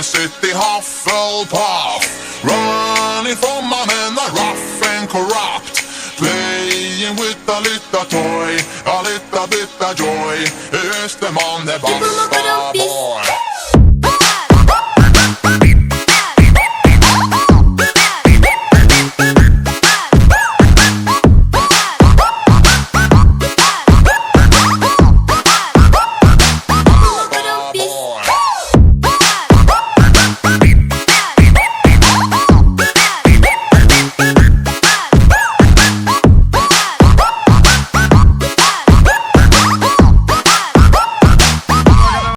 city Hufflepuff, running from my men are rough and corrupt, playing with a little toy, a little bit of joy. Here's the man, the Basta.